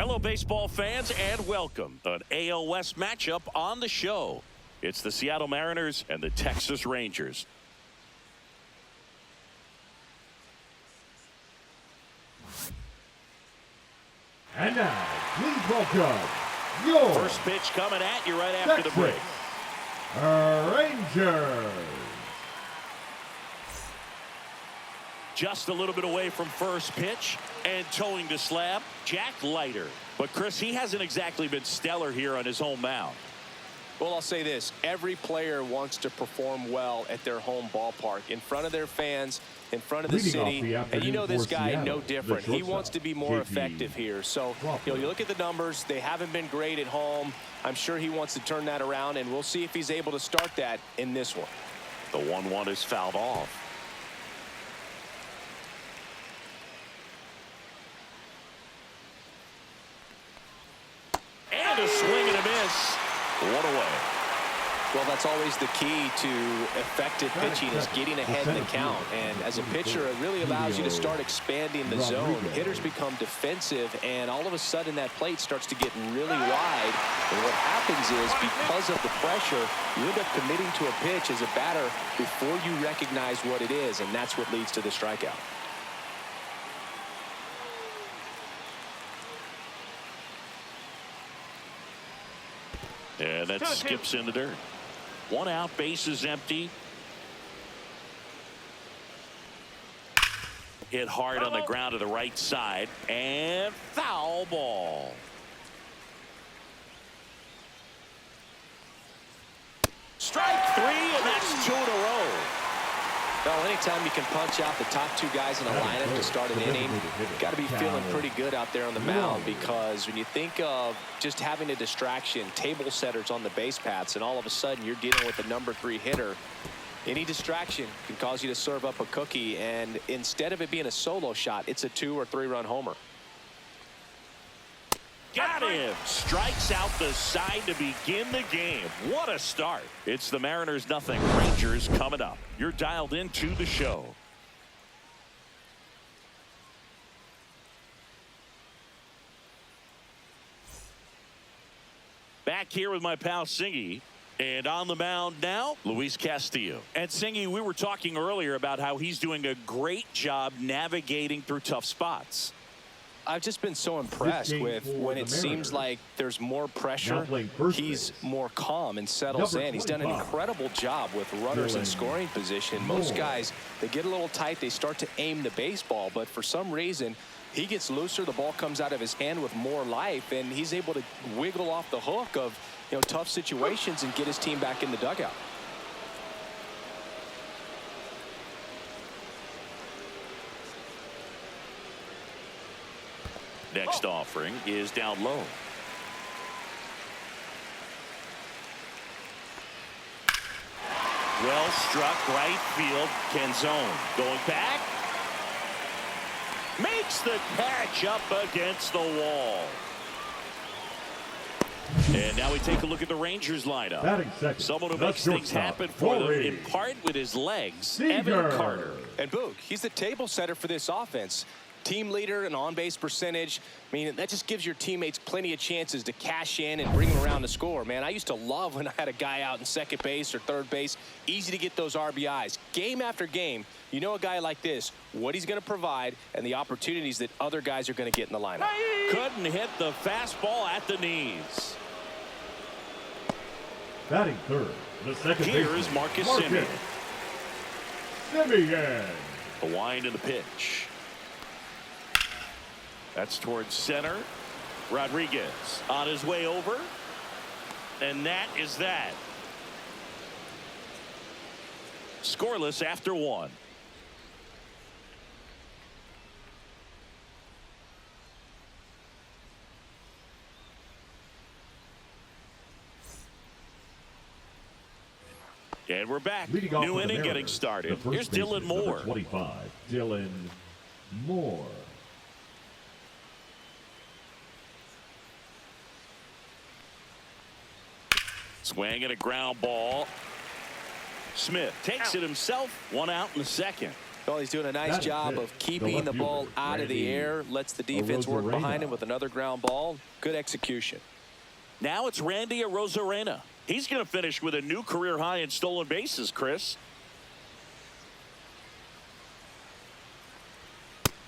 Hello, baseball fans, and welcome to an AL West matchup on the show. It's the Seattle Mariners and the Texas Rangers. And now, please welcome your first pitch coming at you right after the break. Rangers. Just a little bit away from first pitch and towing the slab, Jack Leiter. But Chris, he hasn't exactly been stellar here on his home mound. Well, I'll say this. Every player wants to perform well at their home ballpark, in front of their fans, in front of the city. And you know this guy no different. He wants to be more effective here. So, you look at the numbers. They haven't been great at home. I'm sure he wants to turn that around, and we'll see if he's able to start that in this one. The 1-1 is fouled off. And a swing and a miss. One away. Well, that's always the key to effective pitching, is getting ahead in the count. And as a pitcher, it really allows you to start expanding the zone. Hitters become defensive, and all of a sudden that plate starts to get really wide. And what happens is, because of the pressure, you end up committing to a pitch as a batter before you recognize what it is, and that's what leads to the strikeout. And that skips in the dirt. One out, base is empty. Hit hard on the ground to the right side, and foul ball. Strike three, and that's 2 in a row. Well, anytime you can punch out the top two guys in a lineup to start an inning, got to be feeling pretty good out there on the mound, because when you think of just having a distraction, table setters on the base paths, and all of a sudden you're dealing with the number 3 hitter, any distraction can cause you to serve up a cookie, and instead of it being a solo shot, it's a 2 or 3 run homer. Got him. Strikes out the side to begin the game. What a start. It's the Mariners nothing. Rangers coming up. You're dialed into the show. Back here with my pal Singy. And on the mound now, Luis Castillo. And Singy, we were talking earlier about how he's doing a great job navigating through tough spots. I've just been so impressed with when it seems like there's more pressure, he's more calm and settles in. He's done an incredible job with runners in scoring position. Most guys, they get a little tight, they start to aim the baseball, but for some reason, he gets looser, the ball comes out of his hand with more life, and he's able to wiggle off the hook of, tough situations and get his team back in the dugout. Next offering is down low. Well struck, right field. Canzone going back. Makes the catch up against the wall. And now we take a look at the Rangers lineup. Someone who makes things happen for them, in part with his legs, Evan Carter. And Boog, he's the table setter for this offense. Team leader and on-base percentage. I mean, that just gives your teammates plenty of chances to cash in and bring them around to score. Man, I used to love when I had a guy out in second base or third base. Easy to get those RBIs. Game after game, you know a guy like this, what he's going to provide and the opportunities that other guys are going to get in the lineup. Couldn't hit the fastball at the knees. Batting third, the second Here baseman, is Marcus Semien. Semien. The wind and the pitch. That's towards center. Rodriguez on his way over. And that is that. Scoreless after 1. And we're back. New inning getting started. Here's Dylan Moore. 25, Dylan Moore. Swing and a ground ball. Smith takes it himself. 1 out in the second. Well, he's doing a nice job of keeping the ball out of the air, lets the defense work behind him with another ground ball. Good execution. Now it's Randy Arozarena. He's going to finish with a new career high in stolen bases, Chris.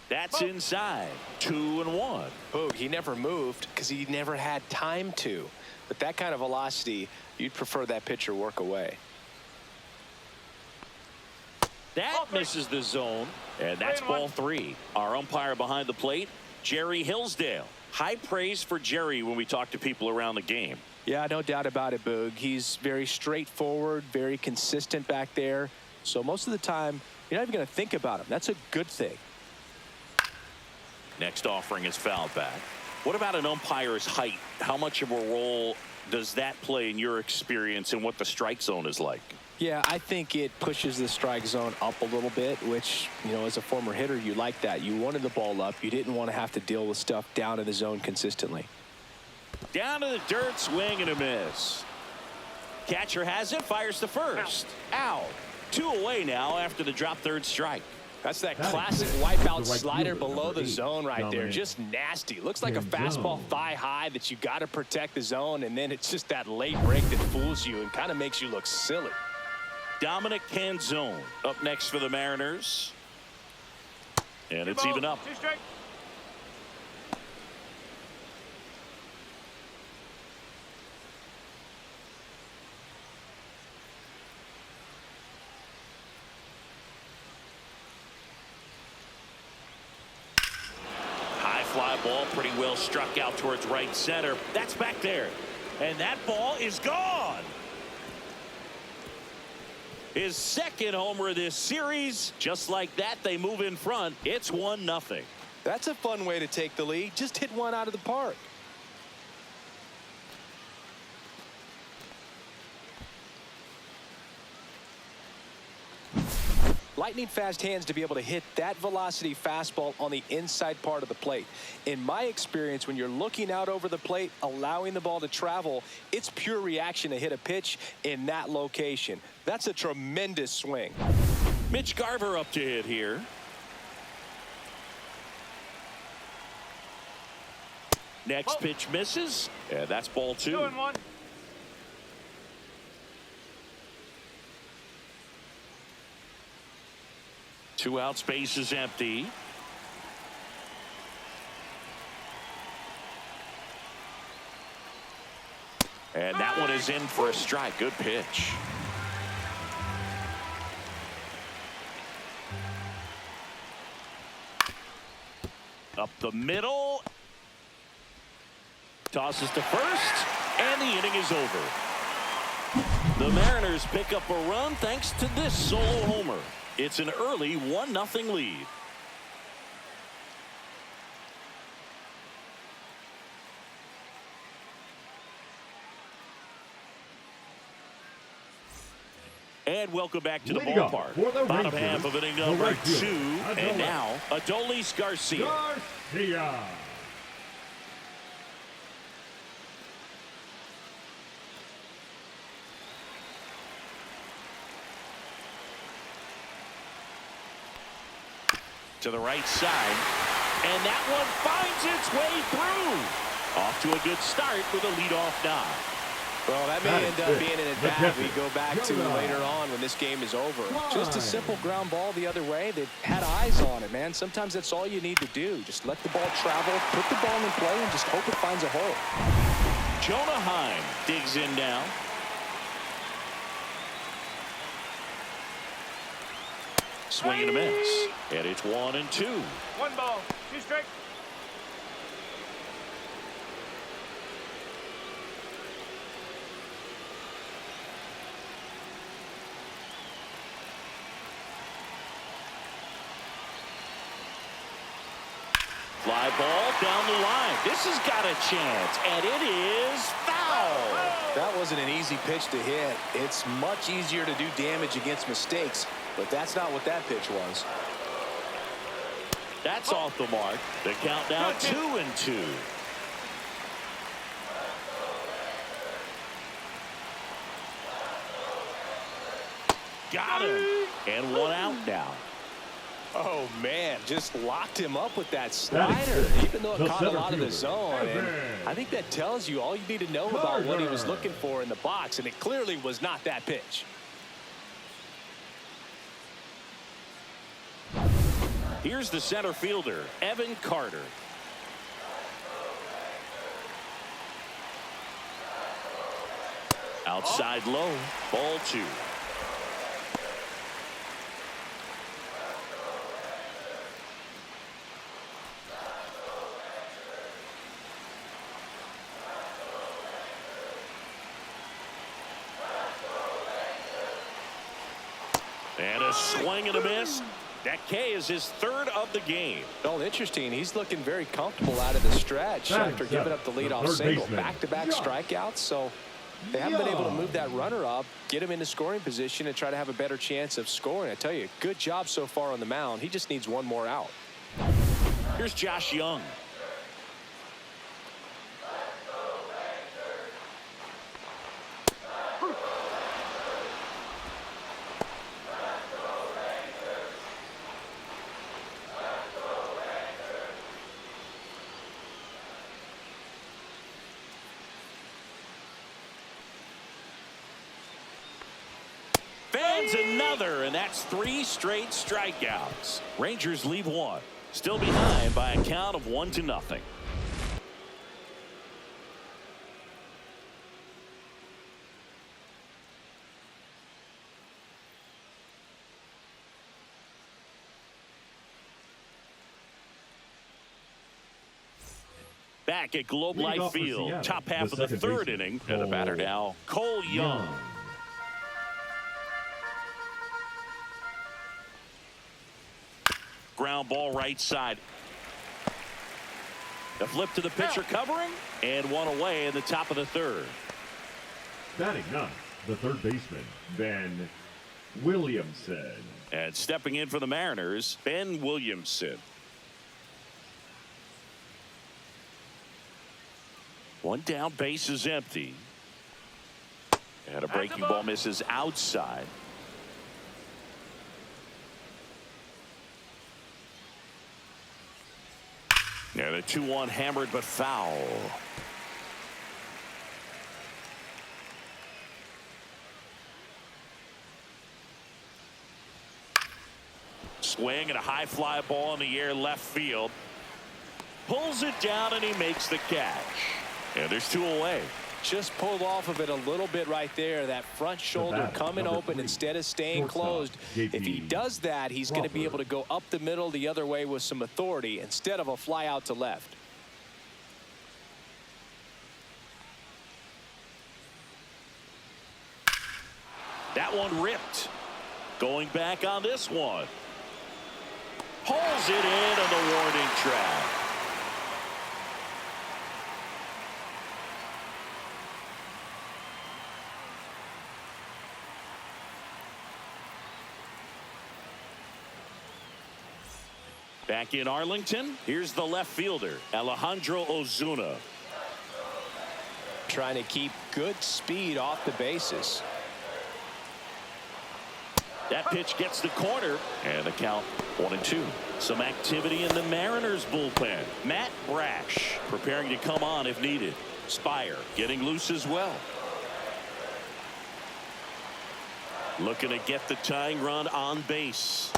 That's inside. 2-1. Boog, he never moved because he never had time to. But that kind of velocity, you'd prefer that pitcher work away. That misses the zone, and that's ball 3. Our umpire behind the plate, Jerry Hillsdale. High praise for Jerry when we talk to people around the game. Yeah, no doubt about it, Boog. He's very straightforward, very consistent back there. So most of the time, you're not even going to think about him. That's a good thing. Next offering is fouled back. What about an umpire's height? How much of a role does that play in your experience and what the strike zone is like? Yeah, I think it pushes the strike zone up a little bit, which, you know, as a former hitter, you like that. You wanted the ball up. You didn't want to have to deal with stuff down in the zone consistently. Down to the dirt, swing and a miss. Catcher has it, fires to first. Out. 2 away now after the drop third strike. That's that classic wipeout slider below the zone right there. Just nasty. Looks like a fastball thigh high that you got to protect the zone, and then it's just that late break that fools you and kind of makes you look silly. Dominic Canzone up next for the Mariners. And it's even up. 2 strike. High fly ball, pretty well struck out towards right center. That's back there. And that ball is gone. His second homer of this series. Just like that, they move in front. It's 1-0. That's a fun way to take the lead. Just hit one out of the park. Lightning fast hands to be able to hit that velocity fastball on the inside part of the plate. In my experience, when you're looking out over the plate, allowing the ball to travel, it's pure reaction to hit a pitch in that location. That's a tremendous swing. Mitch Garver up to hit here. Next pitch misses. Yeah, that's ball 2. 2-1. Two out, space is empty. And that one is in for a strike. Good pitch. Up the middle. Tosses to first, and the inning is over. The Mariners pick up a run thanks to this solo homer. It's an early 1-0 lead. And welcome back to the ballpark. Bottom half of inning number 2. And now, Adolis Garcia. To the right side, and that one finds its way through. Off to a good start with a leadoff knock. Well, that may end up being an at-bat we go back to later on when this game is over. Just a simple ground ball the other way that had eyes on it, man. Sometimes that's all you need to do. Just let the ball travel, put the ball in play, and just hope it finds a hole. Jonah Heim digs in now. Swing and a miss. And it's 1-2. 1 ball, 2 strike. Fly ball down the line. This has got a chance, and it is foul. That wasn't an easy pitch to hit. It's much easier to do damage against mistakes, but that's not what that pitch was. That's off the mark. The count now 2-2. Got him. And 1 out now. Oh, man, just locked him up with that slider, even though it caught a lot of the zone. And I think that tells you all you need to know about what he was looking for in the box, and it clearly was not that pitch. Here's the center fielder, Evan Carter. Outside low, ball 2. And a swing and a miss. That K is his 3rd of the game. Well, interesting. He's looking very comfortable out of the stretch after giving up the leadoff single. Back-to-back strikeouts, so they haven't been able to move that runner up, get him into scoring position, and try to have a better chance of scoring. I tell you, good job so far on the mound. He just needs one more out. Here's Josh Young. Fans another, and that's 3 straight strikeouts. Rangers leave 1. Still behind by a count of 1-0. Back at Globe Life Field, top half of the 3rd inning, and the batter now, Cole Young. Ground ball right side. The flip to the pitcher covering, and 1 away in the top of the 3rd. Batting 9th, the 3rd baseman, Ben Williamson. And stepping in for the Mariners, Ben Williamson. 1 down, base is empty. And a breaking ball misses outside. And a 2-1 hammered but foul. Swing and a high fly ball in the air left field. Pulls it down and he makes the catch. And there's 2 away. Just pulled off of it a little bit right there. That front shoulder coming open instead of staying closed. If he does that, he's going to be able to go up the middle the other way with some authority instead of a fly out to left. That one ripped. Going back on this one. Pulls it in on the warning track. Back in Arlington, here's the left fielder, Alejandro Ozuna. Trying to keep good speed off the bases. That pitch gets the corner, and the count 1-2. Some activity in the Mariners bullpen. Matt Brash preparing to come on if needed. Spire getting loose as well. Looking to get the tying run on base.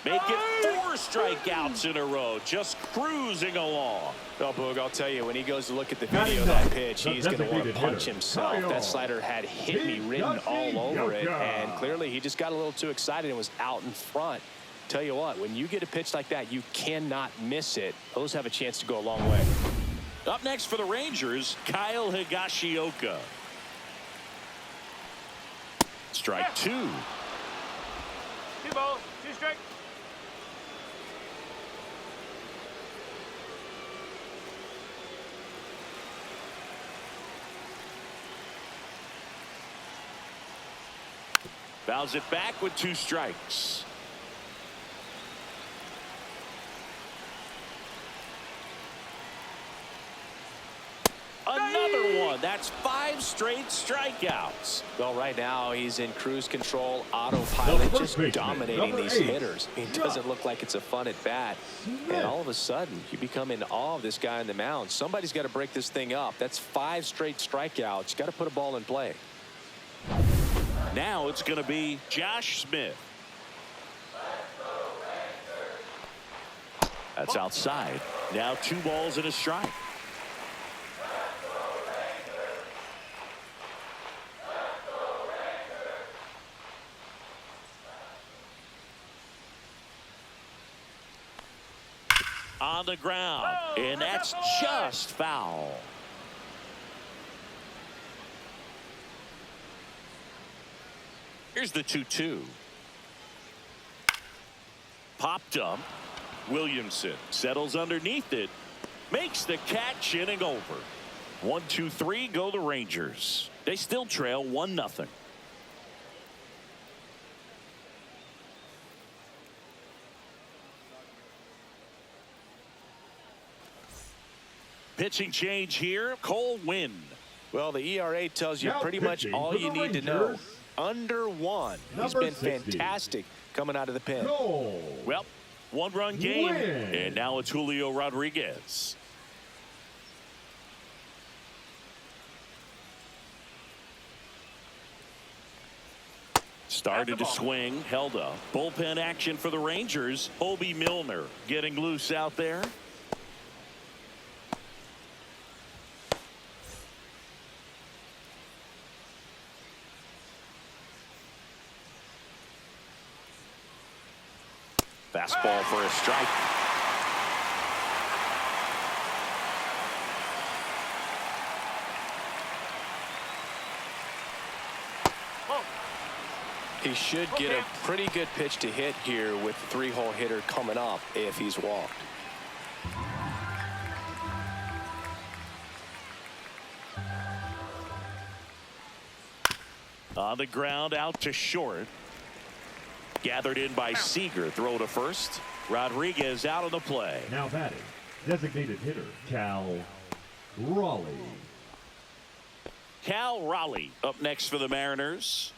Make it 4 strikeouts in a row, just cruising along. Well, Boog, I'll tell you, when he goes to look at the video of that pitch, he's going to want to punch himself. That slider had hit me written all over it, and clearly he just got a little too excited and was out in front. Tell you what, when you get a pitch like that, you cannot miss it. Those have a chance to go a long way. Up next for the Rangers, Kyle Higashioka. Strike 2. 2 balls, 2 strikes. Fouls it back with 2 strikes. Another one one. That's 5 straight strikeouts. Well, right now he's in cruise control, autopilot, just dominating these 8. hitters. It doesn't look like it's a fun at bat. And all of a sudden, you become in awe of this guy on the mound. Somebody's got to break this thing up. That's 5 straight strikeouts. You got to put a ball in play. Now it's going to be Josh Smith. That's outside. Now 2 balls and a strike. On the ground, and that's just foul. Here's the 2-2. Popped up. Williamson settles underneath it, makes the catch, inning over. 1-2-3 go the Rangers. They still trail 1-0. Pitching change here. Cole Winn. Well, the ERA tells you Now pretty much all you need to know. Under 1. He's been 60. fantastic coming out of the pen. Cole. Well, 1-run game, Win. and now it's Julio Rodriguez. Started to swing, held up. Bullpen action for the Rangers. Hobie Milner getting loose out there. Fastball for a strike. He should get a pretty good pitch to hit here with the 3-hole hitter coming up if he's walked. On the ground, out to short. Gathered in by Seager. Throw to first. Rodriguez out of the play. Now batting, designated hitter Cal Raleigh. Cal Raleigh up next for the Mariners.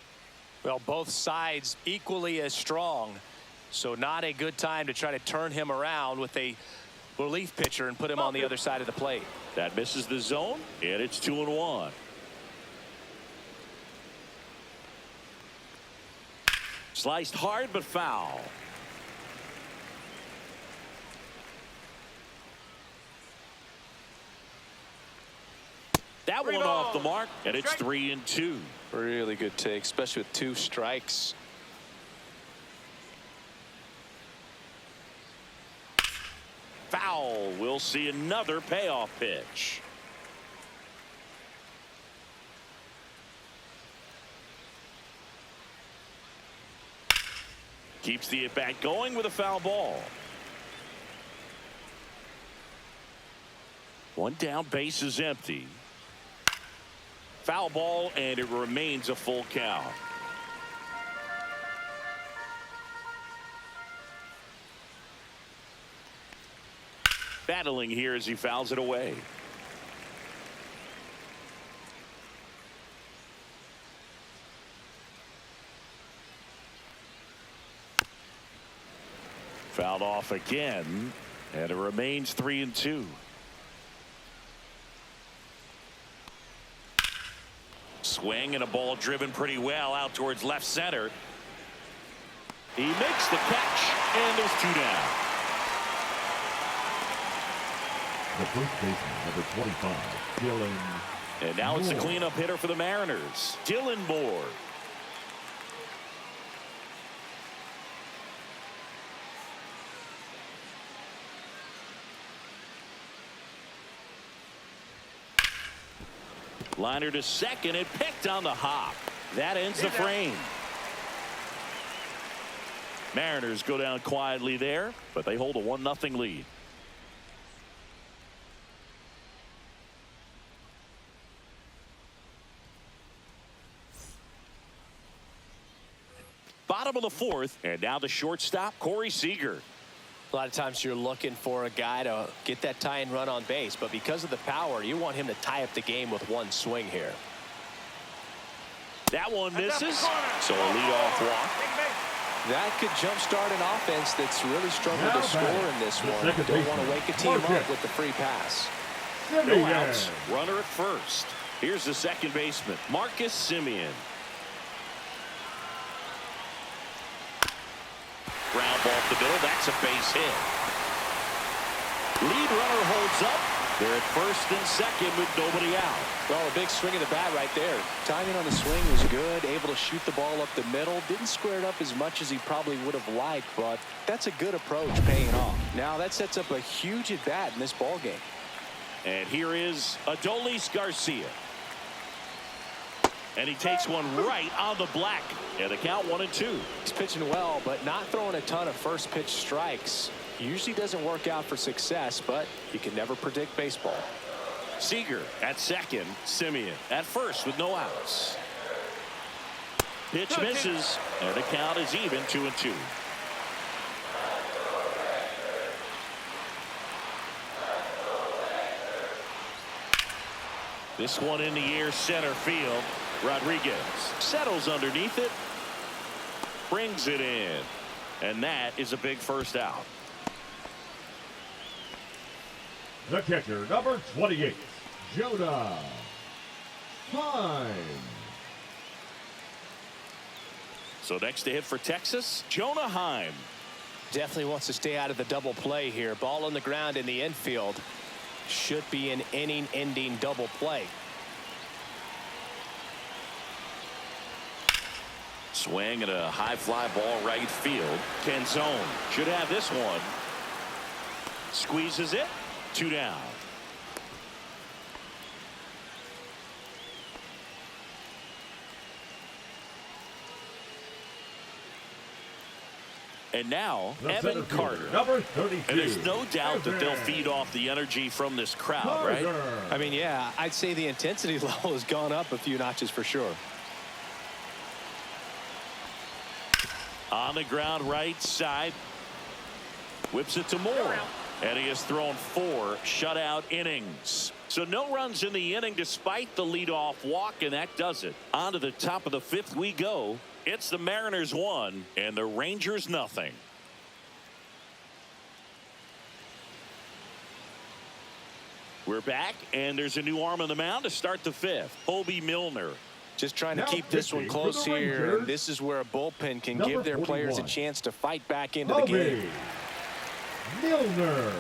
Well, both sides equally as strong, so not a good time to try to turn him around with a relief pitcher and put him on the other side of the plate. That misses the zone, and it's 2-1. Sliced hard but foul. That one off the mark, and it's 3-2. Really good take, especially with 2 strikes. Foul. We'll see another payoff pitch. Keeps the at-bat going with a foul ball. 1 down, base is empty. Foul ball, and it remains a full count. Battling here as he fouls it away. Fouled off again, and it remains 3-2. Swing and a ball driven pretty well out towards left center. He makes the catch, and there's 2 down. The first baseman, number 25, Dylan. And now it's the cleanup hitter for the Mariners, Dylan Moore. Liner to second, and picked on the hop. That ends the frame. Mariners go down quietly there, but they hold a 1-0 lead. Bottom of the 4th, and now the shortstop, Corey Seager. A lot of times you're looking for a guy to get that tie-in run on base, but because of the power, you want him to tie up the game with one swing here. That one misses, so a leadoff walk. That could jumpstart an offense that's really struggled to score in this one. Don't want to wake a team up with the free pass. No outs, runner at first. Here's the second baseman, Marcus Semien. Ground ball up the middle. That's a base hit. Lead runner holds up. They're at first and second with nobody out. Well, a big swing of the bat right there. Timing on the swing was good. Able to shoot the ball up the middle. Didn't square it up as much as he probably would have liked, but that's a good approach paying off. Now that sets up a huge at bat in this ball game. And here is Adolis Garcia. And he takes one right on the black. And the count 1-2. He's pitching well, but not throwing a ton of first pitch strikes. Usually doesn't work out for success, but you can never predict baseball. Seager at second. Semien at first with no outs. Pitch misses. And the count is even 2-2. This one in the air, center field. Rodriguez settles underneath it, brings it in, and that is a big first out. The catcher, number 28, Jonah Heim. So next to hit for Texas, Jonah Heim. Definitely wants to stay out of the double play here. Ball on the ground in the infield. Should be an inning-ending double play. Swing and a high fly ball right field. Canzone should have this one. Squeezes it. 2 down. And now Evan Carter. Number 32. And there's no doubt that they'll feed off the energy from this crowd, right? I mean, yeah, I'd say the intensity level has gone up a few notches for sure. On the ground right side. Whips it to Moore. And he has thrown 4 shutout innings. So no runs in the inning despite the leadoff walk, and that does it. On to the top of the 5th we go. It's the Mariners 1 and the Rangers nothing. We're back, and there's a new arm on the mound to start the 5th. Obi Milner. Just trying to keep this one close here. This is where a bullpen can give their players a chance to fight back into the game. Milner.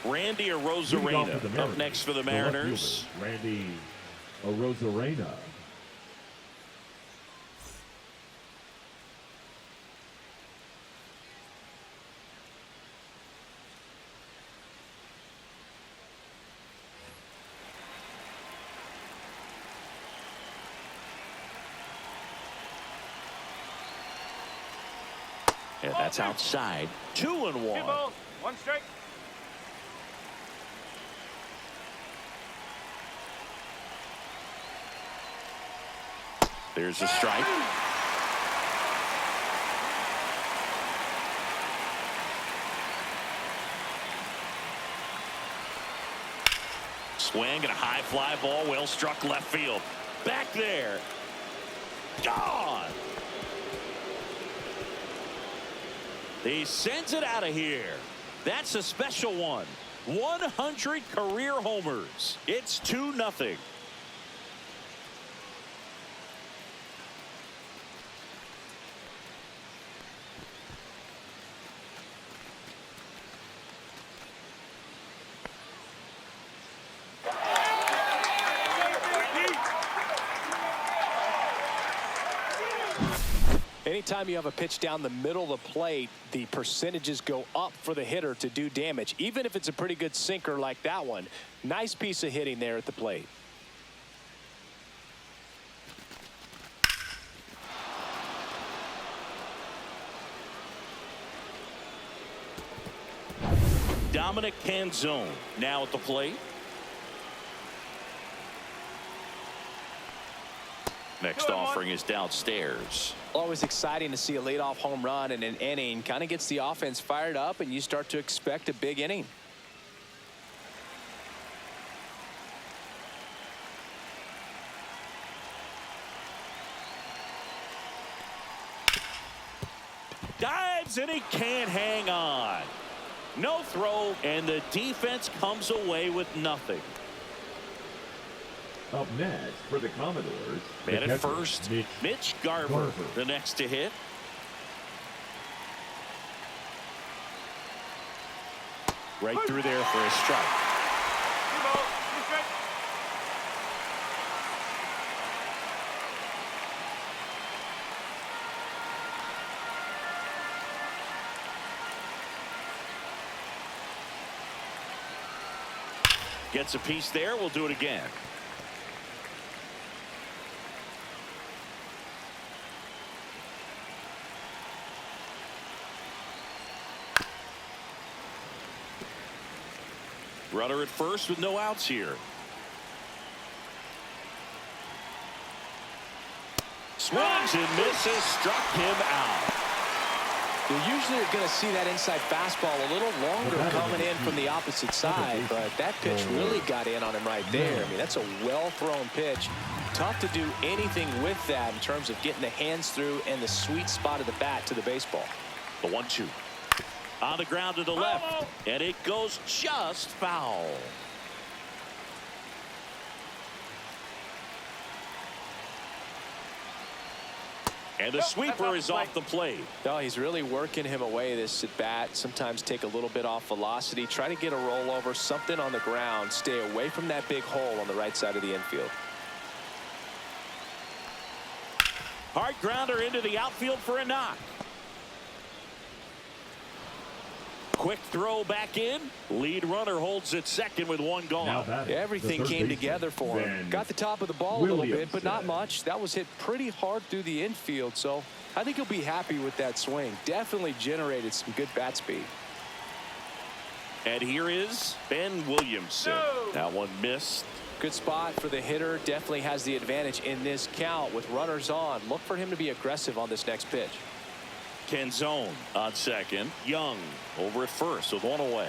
Randy Arozarena up next for the Mariners. Randy Arozarena. And that's outside. 2-1. 2 balls, 1 strike. There's a strike. Swing and a high fly ball, well struck left field. Back there. Gone. He sends it out of here. That's a special one. 100 career homers. It's 2-0. Anytime you have a pitch down the middle of the plate, the percentages go up for the hitter to do damage, even if it's a pretty good sinker like that one. Nice piece of hitting there at the plate. Dominic Canzone now at the plate. Next offering is downstairs. Always exciting to see a leadoff home run in an inning. Kind of gets the offense fired up, and you start to expect a big inning. Dives, and he can't hang on. No throw, and the defense comes away with nothing. Up next for the Commodores, Man at first, Mitch Garver, the next to hit. Right through there for a strike. Gets a piece there. We'll do it again. Runner at first with no outs here. Swings and misses. Struck him out. You usually are going to see that inside fastball a little longer coming in from the opposite side, but that pitch really got in on him right there. I mean, that's a well-thrown pitch. Tough to do anything with that in terms of getting the hands through and the sweet spot of the bat to the baseball. The 1-2. On the ground to the left, and it goes just foul. And the sweeper is off the plate. No, he's really working him away this at bat. Sometimes take a little bit off velocity. Try to get a rollover, something on the ground. Stay away from that big hole on the right side of the infield. Hard grounder into the outfield for a knock. Quick throw back in. Lead runner holds at second with one gone. Everything came together for him. Got the top of the ball a little bit, but not much. That was hit pretty hard through the infield, so I think he'll be happy with that swing. Definitely generated some good bat speed. And here is Ben Williamson. That one missed. Good spot for the hitter. Definitely has the advantage in this count with runners on. Look for him to be aggressive on this next pitch. Canzone on second. Young over at first with one away.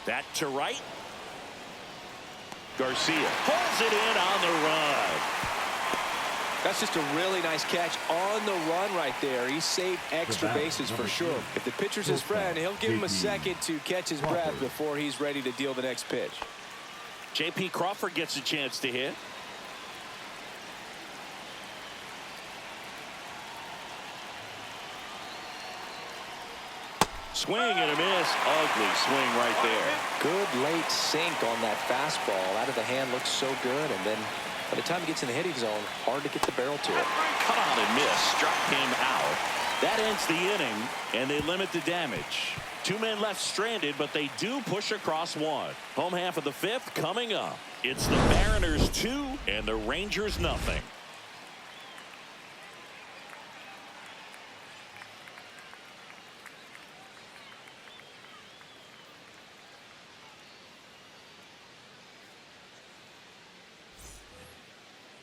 That to right. Garcia pulls it in on the run. That's just a really nice catch on the run right there. He saved extra bases for sure. If the pitcher's his friend, he'll give him a second to catch his breath before he's ready to deal the next pitch. J.P. Crawford gets a chance to hit. Swing and a miss. Ugly swing right there. Good late sink on that fastball. Out of the hand looks so good, and then by the time he gets in the hitting zone, hard to get the barrel to it. Come on and miss. Struck him out. That ends the inning, and they limit the damage. Two men left stranded, but they do push across one. Home half of the fifth coming up. It's the Mariners 2 and the Rangers nothing.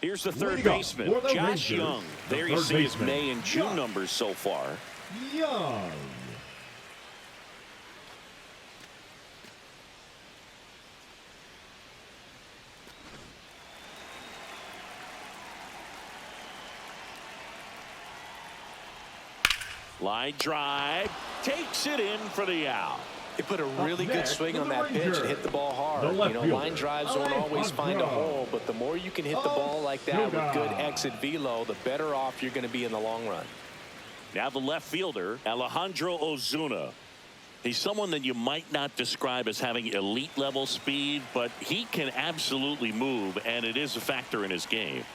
Here's the third baseman, Josh Young. There you see his May and June numbers so far. Young. Line drive, takes it in for the out. He put a really good swing on that pitch and hit the ball hard. You know, line drives won't always find a hole, but the more you can hit the ball like that with good exit velo, the better off you're going to be in the long run. Now the left fielder, Alejandro Ozuna. He's someone that you might not describe as having elite level speed, but he can absolutely move, and it is a factor in his game.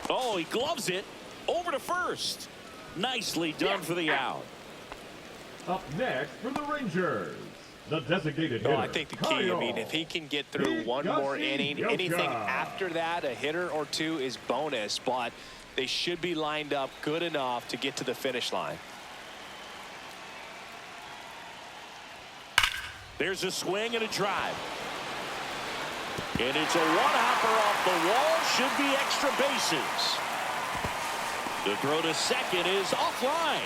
Oh, he gloves it over to first. Nicely done for the out. Up next for the Rangers, the designated hitter. I think the key, I mean, if he can get through one more inning, anything after that, a hitter or two is bonus, but they should be lined up good enough to get to the finish line. There's a swing and a drive. And it's a one-hopper off the wall. Should be extra bases. The throw to second is offline.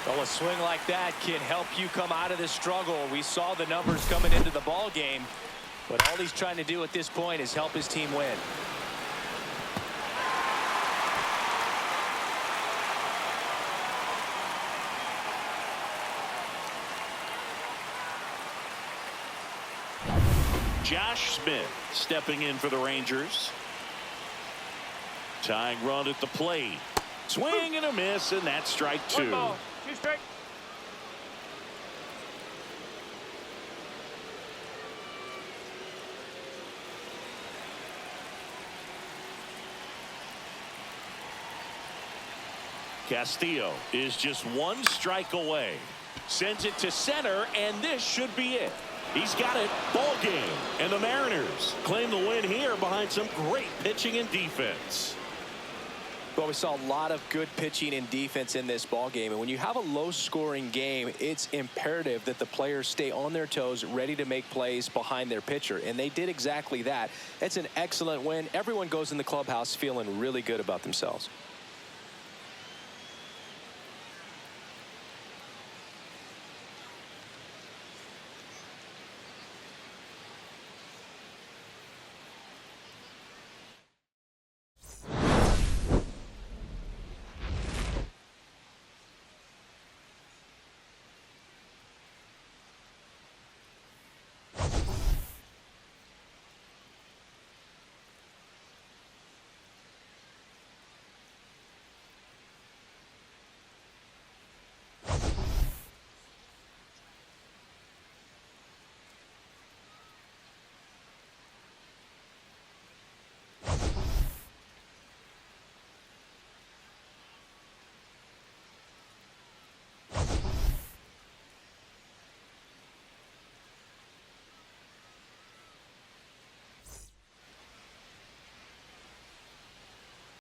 Well, a swing like that can help you come out of this struggle. We saw the numbers coming into the ball game, but all he's trying to do at this point is help his team win. Josh Smith stepping in for the Rangers. Tying run at the plate. Swing and a miss, and that's strike 2. 1 ball, 2 strikes. Castillo is just 1 strike away. Sends it to center, and this should be it. He's got it. Ball game. And the Mariners claim the win here behind some great pitching and defense. Well, we saw a lot of good pitching and defense in this ball game, and when you have a low-scoring game, it's imperative that the players stay on their toes, ready to make plays behind their pitcher, and they did exactly that. It's an excellent win. Everyone goes in the clubhouse feeling really good about themselves.